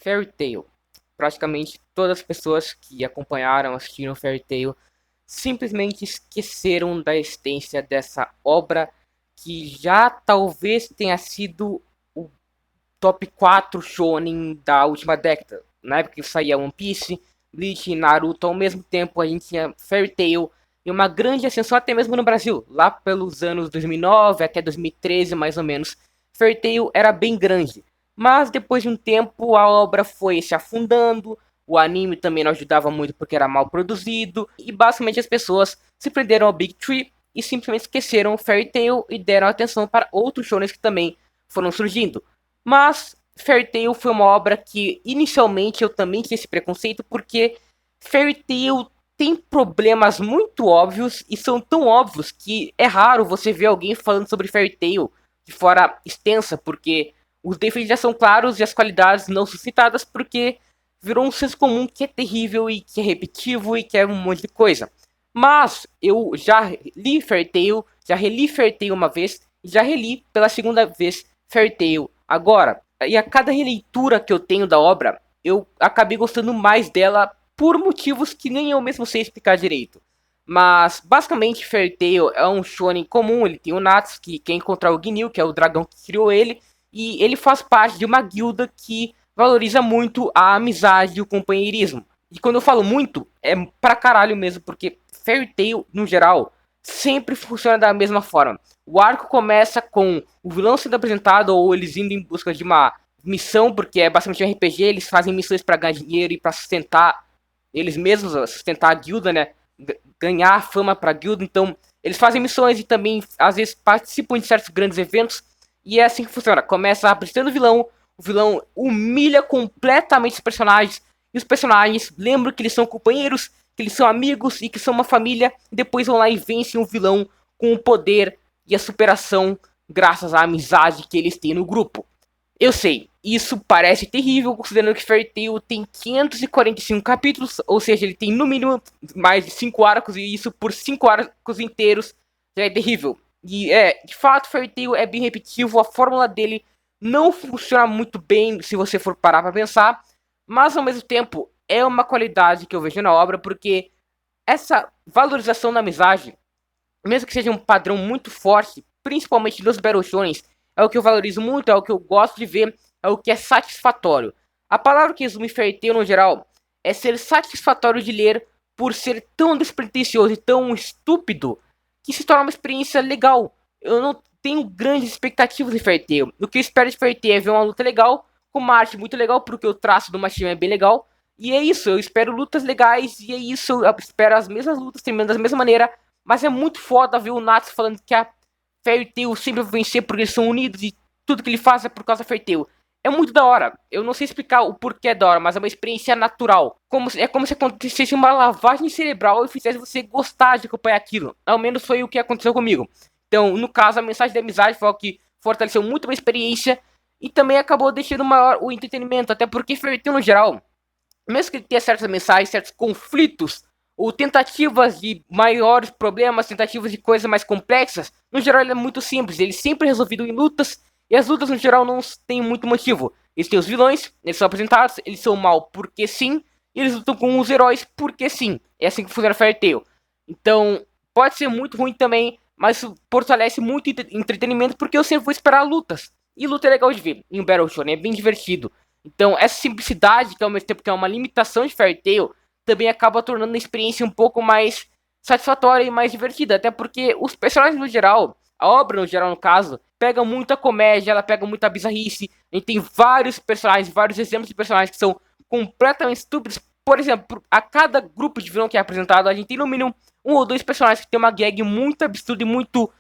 Fairy Tail. Praticamente todas as pessoas que acompanharam, assistiram Fairy Tail, simplesmente esqueceram da existência dessa obra que já talvez tenha sido o top 4 shonen da última década. Na época que saía One Piece, Bleach e Naruto, ao mesmo tempo a gente tinha Fairy Tail e uma grande ascensão até mesmo no Brasil, lá pelos anos 2009 até 2013 mais ou menos. Fairy Tail era bem grande, mas depois de um tempo a obra foi se afundando, o anime também não ajudava muito porque era mal produzido, e basicamente as pessoas se prenderam ao Big Tree e simplesmente esqueceram Fairy Tail e deram atenção para outros shonens que também foram surgindo. Mas Fairy Tail foi uma obra que inicialmente eu também tinha esse preconceito porque Fairy Tail tem problemas muito óbvios e são tão óbvios que é raro você ver alguém falando sobre Fairy Tail de forma extensa, porque os defeitos já são claros e as qualidades não são citadas porque virou um senso comum que é terrível e que é repetitivo e que é um monte de coisa. Mas eu já li Fairy Tail, já reli Fairy Tail uma vez e já reli pela segunda vez Fairy Tail agora. E a cada releitura que eu tenho da obra, eu acabei gostando mais dela por motivos que nem eu mesmo sei explicar direito. Mas basicamente Fairy Tail é um shonen comum, ele tem o Natsuki, que quer encontrar o Ginyu, que é o dragão que criou ele, e ele faz parte de uma guilda que valoriza muito a amizade e o companheirismo. E quando eu falo muito, é pra caralho mesmo, porque Fairy Tail, no geral, sempre funciona da mesma forma. O arco começa com o vilão sendo apresentado ou eles indo em busca de uma missão, porque é basicamente um RPG, eles fazem missões para ganhar dinheiro e para sustentar eles mesmos, sustentar a guilda, né? Ganhar fama para a guilda, então eles fazem missões e também às vezes participam de certos grandes eventos, e é assim que funciona. Começa apresentando o vilão humilha completamente os personagens, e os personagens lembram que eles são companheiros, que eles são amigos e que são uma família, e depois vão lá e vencem o vilão com o poder e a superação graças à amizade que eles têm no grupo. Eu sei, isso parece terrível, considerando que Fairy Tail tem 545 capítulos, ou seja, ele tem no mínimo mais de 5 arcos, e isso por 5 arcos inteiros já é terrível. E de fato, Fairy Tail é bem repetitivo, a fórmula dele não funciona muito bem se você for parar pra pensar, mas ao mesmo tempo é uma qualidade que eu vejo na obra, porque essa valorização da amizade, mesmo que seja um padrão muito forte, principalmente nos Battle Shonens, é o que eu valorizo muito, é o que eu gosto de ver, é o que é satisfatório. A palavra que resume Fairy Tail no geral é ser satisfatório de ler por ser tão despretensioso e tão estúpido que se torna uma experiência legal. Eu não tenho grandes expectativas de Fairy Tail. O que eu espero de Fairy Tail é ver uma luta legal, com uma arte muito legal, porque o traço do Machine é bem legal. E é isso, eu espero lutas legais, e é isso, eu espero as mesmas lutas terminando da mesma maneira. Mas é muito foda ver o Natsu falando que a Fairy Tail sempre vai vencer porque eles são unidos e tudo que ele faz é por causa da Fairy Tail. É muito da hora. Eu não sei explicar o porquê da hora, mas é uma experiência natural. É como se acontecesse uma lavagem cerebral e fizesse você gostar de acompanhar aquilo. Ao menos foi o que aconteceu comigo. Então, no caso, a mensagem da amizade foi o que fortaleceu muito a experiência e também acabou deixando maior o entretenimento. Até porque Fairy Tail, no geral, mesmo que ele tenha certas mensagens, certos conflitos, ou tentativas de maiores problemas, tentativas de coisas mais complexas, no geral ele é muito simples, ele sempre é resolvido em lutas, e as lutas no geral não têm muito motivo. Eles têm os vilões, eles são apresentados, eles são mal porque sim, e eles lutam com os heróis porque sim. É assim que funciona Fairy Tail. Então, pode ser muito ruim também, mas fortalece muito entretenimento porque eu sempre vou esperar lutas. E luta é legal de ver em Battle Shonen, é bem divertido. Então, essa simplicidade, que ao mesmo tempo que é uma limitação de Fairy Tail, também acaba tornando a experiência um pouco mais satisfatória e mais divertida. Até porque os personagens no geral, a obra no geral no caso, pega muita comédia, ela pega muita bizarrice. A gente tem vários personagens, vários exemplos de personagens que são completamente estúpidos. Por exemplo, a cada grupo de vilão que é apresentado, a gente tem no mínimo um ou dois personagens que tem uma gag muito absurda e muito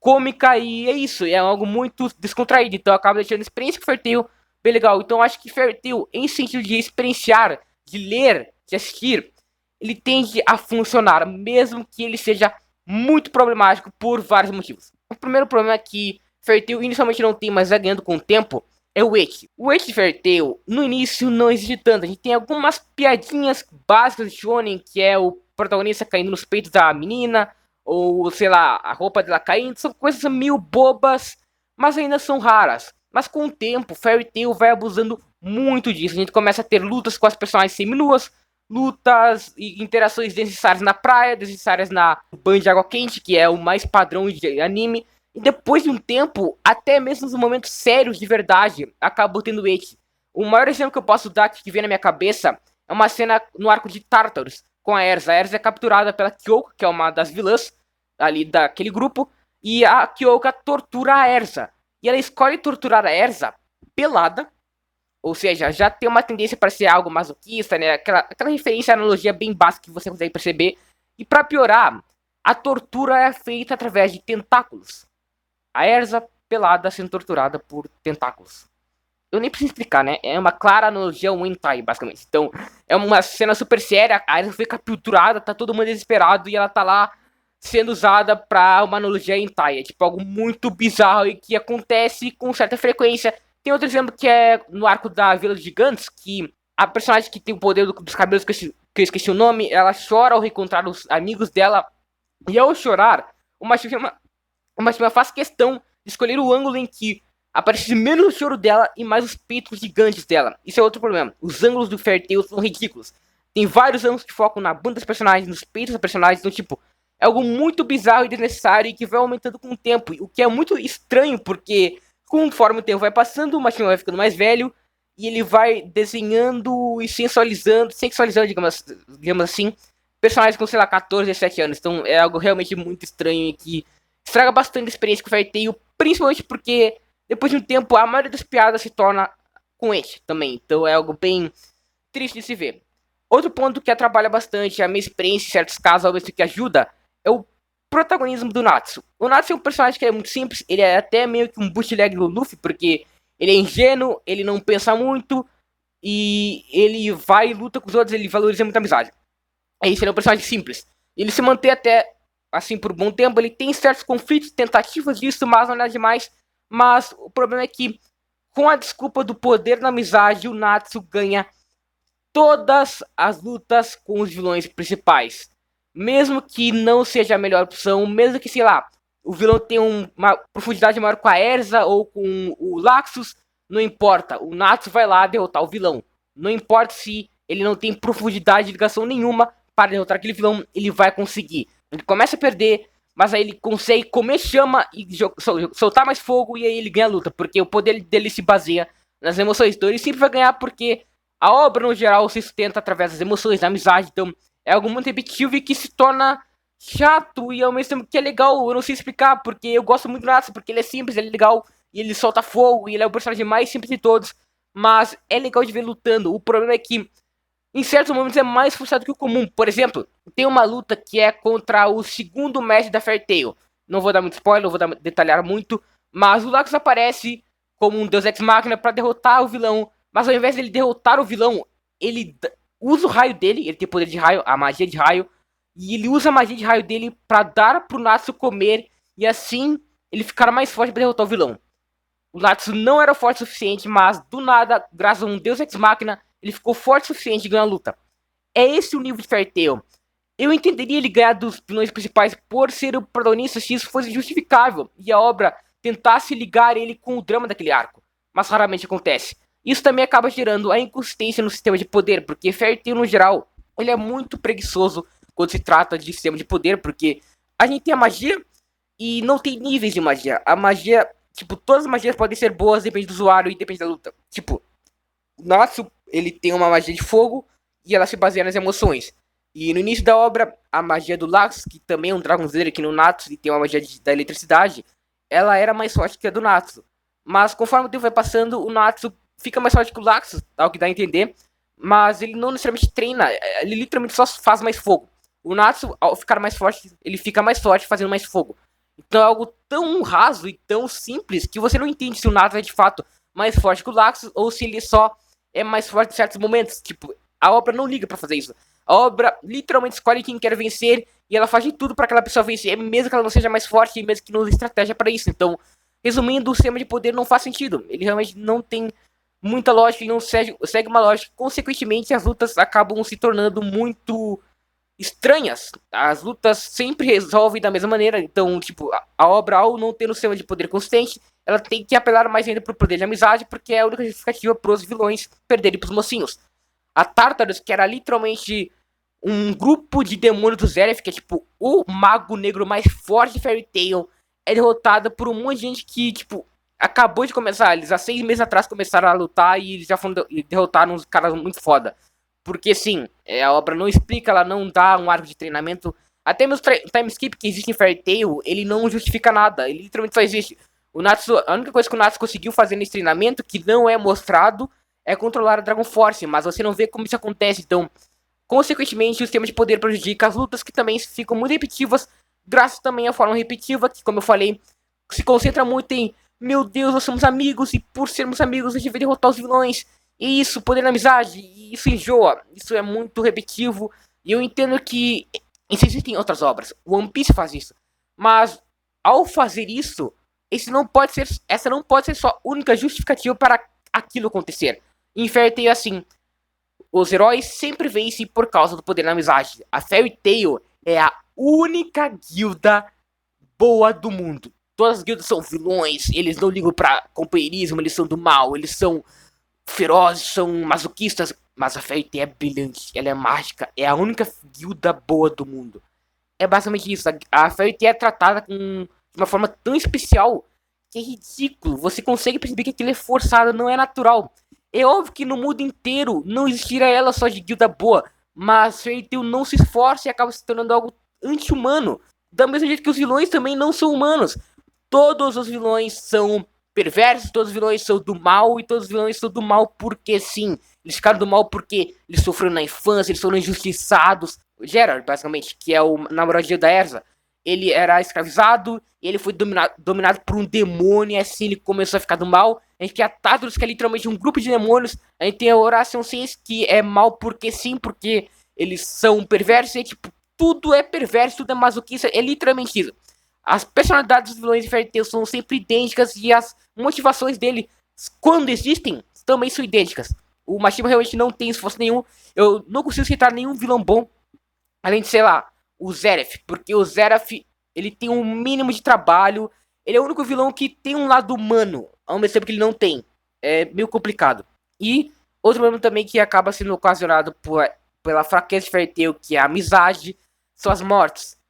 cômica. E é isso, é algo muito descontraído. Então acaba deixando a experiência com Fairy Tail bem legal. Então acho que Fairy Tail, em sentido de experienciar, de ler, de assistir, ele tende a funcionar, mesmo que ele seja muito problemático por vários motivos. O primeiro problema é que Fairy Tail inicialmente não tem, mas vai ganhando com o tempo, é o ecchi. O ecchi de Fairy Tail, no início, não existe tanto. A gente tem algumas piadinhas básicas de shonen, que é o protagonista caindo nos peitos da menina, ou, sei lá, a roupa dela caindo. São coisas meio bobas, mas ainda são raras. Mas com o tempo, Fairy Tail vai abusando muito disso. A gente começa a ter lutas com as personagens seminuas, lutas e interações necessárias na praia, necessárias na banho de água quente, que é o mais padrão de anime. E depois de um tempo, até mesmo nos momentos sérios de verdade, acabou tendo esse. O maior exemplo que eu posso dar que vem na minha cabeça é uma cena no arco de Tartarus com a Erza. A Erza é capturada pela Kyoka, que é uma das vilãs ali daquele grupo, e a Kyoka tortura a Erza. E ela escolhe torturar a Erza pelada, ou seja, já tem uma tendência para ser algo masoquista, né? Aquela referência à analogia bem básica que você consegue perceber. E para piorar, a tortura é feita através de tentáculos. A Erza pelada sendo torturada por tentáculos. Eu nem preciso explicar, né? É uma clara analogia ao hentai, basicamente. Então, é uma cena super séria, a Erza foi capturada, tá todo mundo desesperado e ela tá lá sendo usada pra uma analogia hentai. É tipo algo muito bizarro e que acontece com certa frequência. Tem outro exemplo que é no arco da Vila dos Gigantes, que a personagem que tem o poder dos cabelos, que eu esqueci o nome, ela chora ao reencontrar os amigos dela. E ao chorar, uma chama faz questão de escolher o ângulo em que aparece menos o choro dela e mais os peitos gigantes dela. Isso é outro problema. Os ângulos do Fairy Tail são ridículos. Tem vários ângulos que focam na bunda dos personagens, nos peitos dos personagens. Então, tipo, é algo muito bizarro e desnecessário e que vai aumentando com o tempo. O que é muito estranho, porque conforme o tempo vai passando, o Machinima vai ficando mais velho e ele vai desenhando e sexualizando, digamos assim, personagens com, sei lá, 14, 17 anos. Então é algo realmente muito estranho e que estraga bastante a experiência com o Fairy Tail, principalmente porque depois de um tempo a maioria das piadas se torna com esse também. Então é algo bem triste de se ver. Outro ponto que atrapalha bastante a minha experiência em certos casos, ao mesmo que ajuda, é o protagonismo do Natsu. O Natsu é um personagem que é muito simples, ele é até meio que um bootleg do Luffy, porque ele é ingênuo, ele não pensa muito, e ele vai e luta com os outros, ele valoriza muito a amizade. É isso, ele é um personagem simples. Ele se mantém até, assim, por um bom tempo, ele tem certos conflitos, tentativas disso, mas não é nada demais. Mas o problema é que, com a desculpa do poder da amizade, o Natsu ganha todas as lutas com os vilões principais. Mesmo que não seja a melhor opção, mesmo que, sei lá, o vilão tenha uma profundidade maior com a Erza ou com o Laxus, não importa. O Natsu vai lá derrotar o vilão. Não importa se ele não tem profundidade de ligação nenhuma para derrotar aquele vilão, ele vai conseguir. Ele começa a perder, mas aí ele consegue comer chama e soltar mais fogo e aí ele ganha a luta, porque o poder dele se baseia nas emoções. Então ele sempre vai ganhar porque a obra, no geral, se sustenta através das emoções, da amizade. Então é algo muito repetitivo e que se torna chato e ao mesmo tempo que é legal. Eu não sei explicar, porque eu gosto muito do Natsu, porque ele é simples, ele é legal, e ele solta fogo, e ele é o personagem mais simples de todos. Mas é legal de ver lutando. O problema é que em certos momentos é mais frustrado que o comum. Por exemplo, tem uma luta que é contra o segundo mestre da Fairy Tail. Não vou dar muito spoiler, não vou detalhar muito. Mas o Laxus aparece como um deus ex-máquina para derrotar o vilão. Mas ao invés de ele derrotar o vilão, ele usa o raio dele. Ele tem poder de raio, a magia de raio. E ele usa a magia de raio dele para dar pro Natsu comer. E assim ele ficar mais forte para derrotar o vilão. O Natsu não era forte o suficiente, mas do nada, graças a um deus ex-máquina, ele ficou forte o suficiente de ganhar a luta. É esse o nível de Fairy Tail. Eu entenderia ele ganhar dos vilões principais por ser o protagonista se isso fosse justificável e a obra tentasse ligar ele com o drama daquele arco, mas raramente acontece. Isso também acaba gerando a inconsistência no sistema de poder, porque Fairy Tail no geral, ele é muito preguiçoso quando se trata de sistema de poder, porque a gente tem a magia e não tem níveis de magia. A magia, tipo, todas as magias podem ser boas, depende do usuário e depende da luta. Tipo, o Natsu, ele tem uma magia de fogo e ela se baseia nas emoções. E no início da obra, a magia do Laxus, que também é um Dragon Slayer aqui no Natsu e tem uma magia da eletricidade, ela era mais forte que a do Natsu. Mas conforme o tempo vai passando, o Natsu fica mais forte que o Laxus, ao que dá a entender. Mas ele não necessariamente treina, ele literalmente só faz mais fogo. O Natsu, ao ficar mais forte, ele fica mais forte fazendo mais fogo. Então é algo tão raso e tão simples que você não entende se o Natsu é de fato mais forte que o Laxus ou se ele só é mais forte em certos momentos. Tipo, a obra não liga pra fazer isso. A obra literalmente escolhe quem quer vencer e ela faz de tudo pra aquela pessoa vencer, mesmo que ela não seja mais forte e mesmo que não use estratégia pra isso. Então, resumindo, o sistema de poder não faz sentido. Ele realmente não tem muita lógica e não segue uma lógica. Consequentemente, as lutas acabam se tornando muito estranhas. As lutas sempre resolvem da mesma maneira. Então, tipo, a obra, ao não ter um sistema de poder consistente, ela tem que apelar mais ainda pro poder de amizade, porque é a única justificativa pros vilões perderem pros mocinhos. A Tartarus, que era literalmente um grupo de demônios do Zeref, que é tipo o mago negro mais forte de Fairy Tail, é derrotada por um monte de gente que, tipo, acabou de começar. Eles há 6 meses atrás começaram a lutar e eles já foram derrotaram uns caras muito foda. Porque sim, a obra não explica, ela não dá um arco de treinamento. Até mesmo o time skip que existe em Fairy Tail, ele não justifica nada. Ele literalmente só existe. O Natsu, a única coisa que o Natsu conseguiu fazer nesse treinamento, que não é mostrado, é controlar a Dragon Force. Mas você não vê como isso acontece. Então, consequentemente, o sistema de poder prejudica as lutas, que também ficam muito repetitivas. Graças também à forma repetitiva, que como eu falei, se concentra muito em meu Deus, nós somos amigos, e por sermos amigos a gente vai derrotar os vilões. E isso, poder na amizade, isso enjoa, isso é muito repetitivo. E eu entendo que existem outras obras, One Piece faz isso. Mas ao fazer isso, essa não pode ser só a única justificativa para aquilo acontecer. Em Fairy Tail é assim, os heróis sempre vencem por causa do poder na amizade. A Fairy Tail é a única guilda boa do mundo. Todas as guildas são vilões, eles não ligam pra companheirismo, eles são do mal, eles são ferozes, são masoquistas. Mas a Fairy Tail é brilhante, ela é mágica, é a única guilda boa do mundo. É basicamente isso, a Fairy Tail é tratada de uma forma tão especial que é ridículo. Você consegue perceber que aquilo é forçado, não é natural. É óbvio que no mundo inteiro não existiria ela só de guilda boa, mas Fairy Tail não se esforça e acaba se tornando algo anti-humano. Da mesma jeito que os vilões também não são humanos. Todos os vilões são perversos, todos os vilões são do mal, e todos os vilões são do mal porque sim. Eles ficaram do mal porque eles sofreram na infância, eles foram injustiçados. O Gerard, basicamente, que é o namoradinho da Erza, ele era escravizado, e ele foi dominado por um demônio, e assim ele começou a ficar do mal. A gente tem a Tartarus, que é literalmente um grupo de demônios. A gente tem a Horation Sense, que é mal porque sim, porque eles são perversos, e tipo, tudo é perverso, tudo é masoquista, é literalmente isso. As personalidades dos vilões de Fairy Tail são sempre idênticas e as motivações dele, quando existem, também são idênticas. O Mashima realmente não tem esforço nenhum. Eu não consigo citar nenhum vilão bom, além de, sei lá, o Zeref, porque o Zeref, ele tem um mínimo de trabalho. Ele é o único vilão que tem um lado humano, ao mesmo tempo que ele não tem. É meio complicado. E outro problema também que acaba sendo ocasionado pela fraqueza de Fairy Tail, que é a amizade, são as mortes.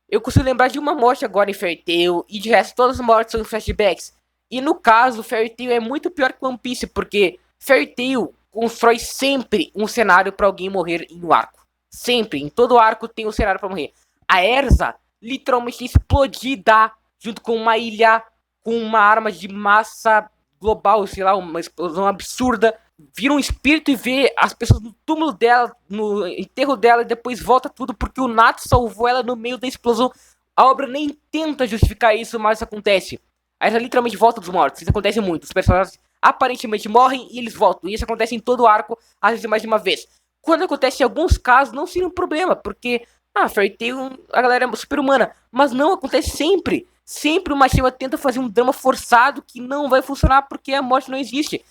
Eu consigo lembrar de uma morte agora em Fairy Tail, e de resto todas as mortes são flashbacks. E no caso, Fairy Tail é muito pior que One Piece, porque Fairy Tail constrói sempre um cenário para alguém morrer em um arco. Sempre, em todo arco tem um cenário para morrer. A Erza literalmente é explodida junto com uma ilha com uma arma de massa global, sei lá, uma explosão absurda. Vira um espírito e vê as pessoas no túmulo dela, no enterro dela, e depois volta tudo porque o Natsu salvou ela no meio da explosão. A obra nem tenta justificar isso, mas isso acontece. A Erza literalmente volta dos mortos. Isso acontece muito. Os personagens aparentemente morrem e eles voltam. E isso acontece em todo o arco, às vezes mais de uma vez. Quando acontece em alguns casos, não seria um problema, porque Fairy Tail, a galera é super humana. Mas não acontece sempre. Sempre o Mashima tenta fazer um drama forçado que não vai funcionar porque a morte não existe.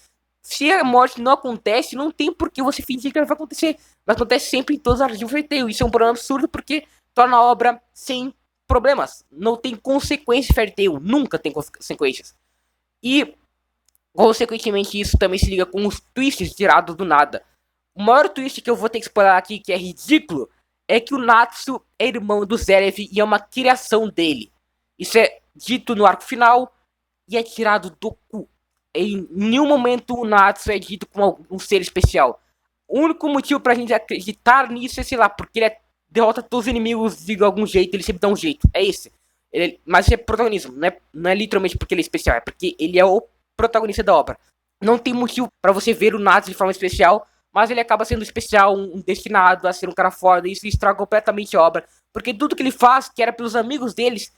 Se a morte não acontece, não tem por que você fingir que ela vai acontecer. Mas acontece sempre em todos os arcos de Fairy Tail. Isso é um problema absurdo porque torna a obra sem problemas. Não tem consequências Fairy Tail. Nunca tem consequências. E, consequentemente, isso também se liga com os twists tirados do nada. O maior twist que eu vou ter que explorar aqui, que é ridículo, é que o Natsu é irmão do Zeref e é uma criação dele. Isso é dito no arco final e é tirado do cu. Em nenhum momento o Natsu é dito como um ser especial. O único motivo pra gente acreditar nisso é, sei lá, porque ele derrota todos os inimigos de algum jeito, ele sempre dá um jeito. É esse. Mas isso é protagonismo, não é literalmente porque ele é especial, é porque ele é o protagonista da obra. Não tem motivo pra você ver o Natsu de forma especial, mas ele acaba sendo especial, um destinado a ser um cara foda, e isso estraga completamente a obra. Porque tudo que ele faz, que era pelos amigos deles,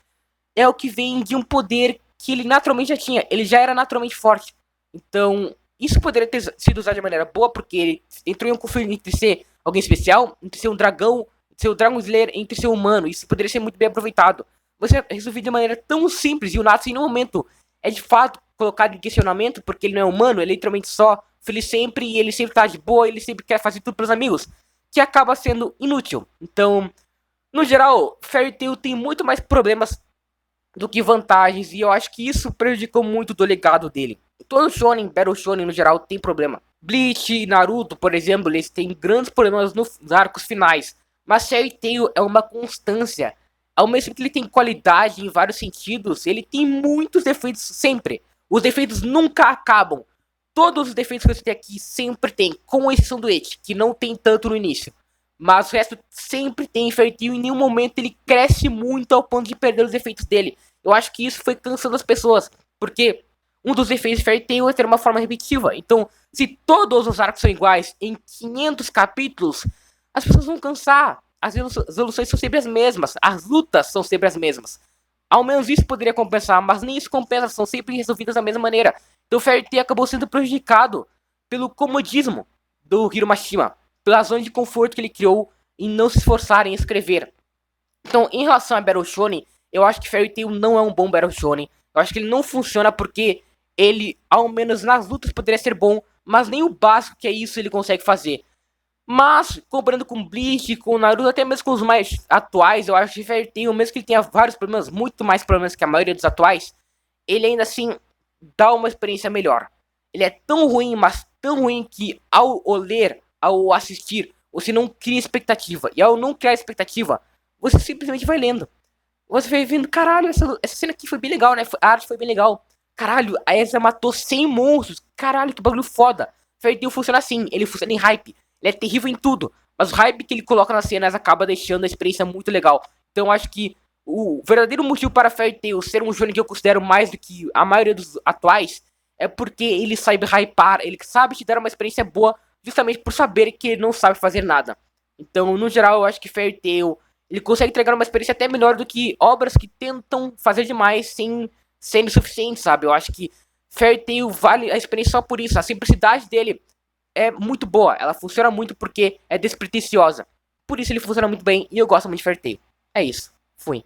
é o que vem de um poder que ele naturalmente já tinha. Ele já era naturalmente forte. Então, isso poderia ter sido usado de maneira boa, porque ele entrou em um conflito entre ser alguém especial, entre ser um dragão, ser o Dragon Slayer, entre ser humano. Isso poderia ser muito bem aproveitado. Você resolveu de maneira tão simples, e o Natsu em nenhum momento é de fato colocado em questionamento, porque ele não é humano, ele é literalmente só feliz sempre, e ele sempre tá de boa, ele sempre quer fazer tudo pelos amigos. que acaba sendo inútil. Então, no geral, Fairy Tail tem muito mais problemas do que vantagens, e eu acho que isso prejudicou muito do legado dele. Todo Shonen, Battle Shonen no geral, tem problema. Bleach e Naruto, por exemplo, eles têm grandes problemas nos arcos finais, mas Fairy Tail é uma constância. Ao mesmo tempo que ele tem qualidade em vários sentidos, ele tem muitos defeitos sempre. Os defeitos nunca acabam. Todos os defeitos que você tem aqui sempre tem, com exceção do It, que não tem tanto no início. Mas o resto sempre tem Fairy Tail, e em nenhum momento ele cresce muito ao ponto de perder os defeitos dele. Eu acho que isso foi cansando as pessoas, porque um dos defeitos de Fairy Tail é ter uma forma repetitiva. Então, se todos os arcos são iguais em 500 capítulos, as pessoas vão cansar. As resoluções são sempre as mesmas, as lutas são sempre as mesmas. Ao menos isso poderia compensar, mas nem isso compensa, são sempre resolvidas da mesma maneira. Então Fairy Tail acabou sendo prejudicado pelo comodismo do Hiro Mashima, pela zona de conforto que ele criou em não se esforçar em escrever. Então, em relação a Battle Shonen, eu acho que Fairy Tail não é um bom Battle Shonen. Eu acho que ele não funciona porque ele, ao menos nas lutas, poderia ser bom, mas nem o básico que é isso ele consegue fazer. Mas, comparando com Bleach, com Naruto, até mesmo com os mais atuais, eu acho que Fairy Tail, mesmo que ele tenha vários problemas, muito mais problemas que a maioria dos atuais, ele ainda assim dá uma experiência melhor. Ele é tão ruim, mas tão ruim que ao ler, ao assistir, você não cria expectativa. E ao não criar expectativa, você simplesmente vai lendo. Você vai vendo, caralho, essa cena aqui foi bem legal, né? A arte foi bem legal. Caralho, a Esa matou 100 monstros. Caralho, que bagulho foda. Fairy Tail funciona assim, ele funciona em hype. Ele é terrível em tudo, mas o hype que ele coloca nas cenas acaba deixando a experiência muito legal. Então eu acho que o verdadeiro motivo para Fairy Tail ser um shonen que eu considero mais do que a maioria dos atuais é porque ele sabe hypar, ele sabe te dar uma experiência boa justamente por saber que ele não sabe fazer nada. Então, no geral, eu acho que Fairy Tail ele consegue entregar uma experiência até melhor do que obras que tentam fazer demais sem sendo suficiente, sabe? Eu acho que Fairy Tail vale a experiência só por isso. A simplicidade dele é muito boa, ela funciona muito porque é despretensiosa. Por isso ele funciona muito bem e eu gosto muito de Fairy Tail. É isso, fui.